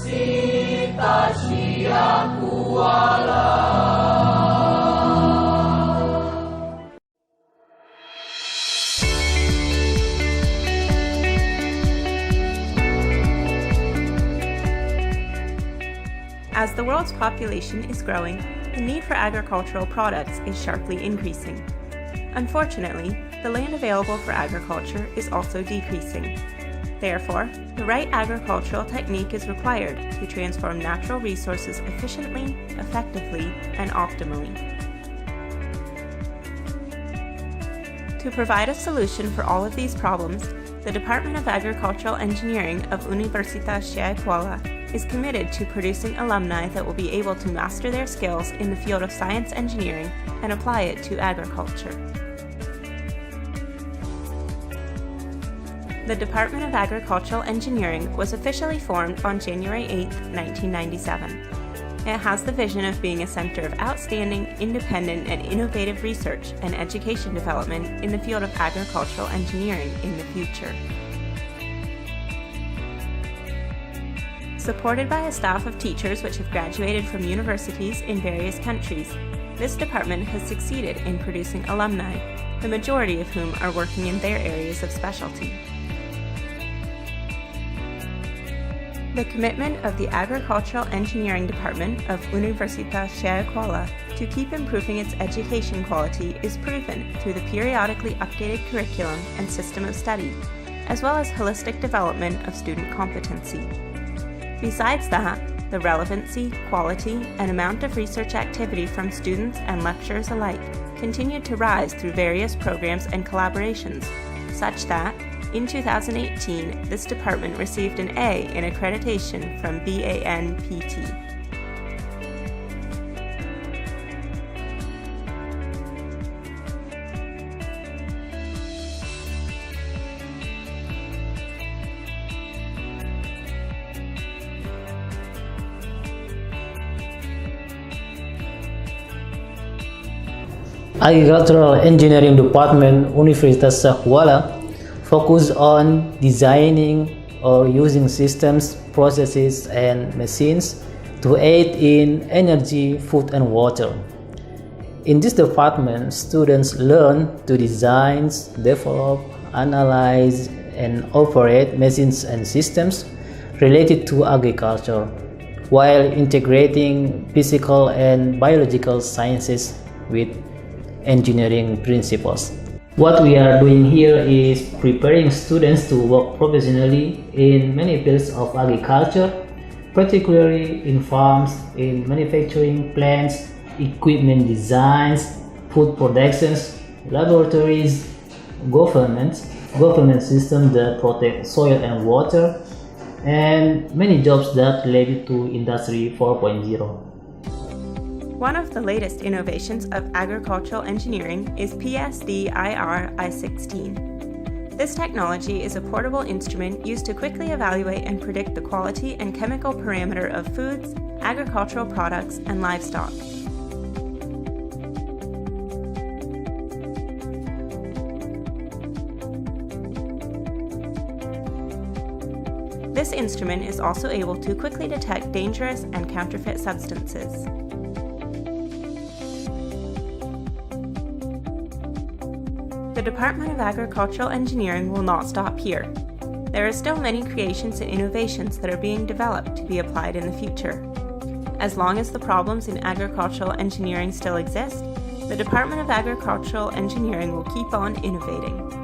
Universitas Syiah Kuala. As the world's population is growing, the need for agricultural products is sharply increasing. Unfortunately, the land available for agriculture is also decreasing. Therefore, the right agricultural technique is required to transform natural resources efficiently, effectively, and optimally. To provide a solution for all of these problems, the Department of Agricultural Engineering of Universitas Syiah Kuala is committed to producing alumni that will be able to master their skills in the field of science engineering and apply it to agriculture. The Department of Agricultural Engineering was officially formed on January 8, 1997. It has the vision of being a center of outstanding, independent, and innovative research and education development in the field of agricultural engineering in the future. Supported by a staff of teachers which have graduated from universities in various countries, this department has succeeded in producing alumni, the majority of whom are working in their areas of specialty. The commitment of the Agricultural Engineering Department of Universitas Syiah Kuala to keep improving its education quality is proven through the periodically updated curriculum and system of study, as well as holistic development of student competency. Besides that, the relevancy, quality, and amount of research activity from students and lecturers alike continued to rise through various programs and collaborations, such that, in 2018, this department received an A in accreditation from BANPT. Agricultural Engineering Department Universitas Syiah Kuala focus on designing or using systems, processes, and machines to aid in energy, food, and water. In this department, students learn to design, develop, analyze, and operate machines and systems related to agriculture, while integrating physical and biological sciences with engineering principles. What we are doing here is preparing students to work professionally in many fields of agriculture, particularly in farms, in manufacturing plants, equipment designs, food productions, laboratories, government systems that protect soil and water, and many jobs that relate to Industry 4.0. One of the latest innovations of agricultural engineering is PSD-IR I-16. This technology is a portable instrument used to quickly evaluate and predict the quality and chemical parameter of foods, agricultural products, and livestock. This instrument is also able to quickly detect dangerous and counterfeit substances. The Department of Agricultural Engineering will not stop here. There are still many creations and innovations that are being developed to be applied in the future. As long as the problems in agricultural engineering still exist, the Department of Agricultural Engineering will keep on innovating.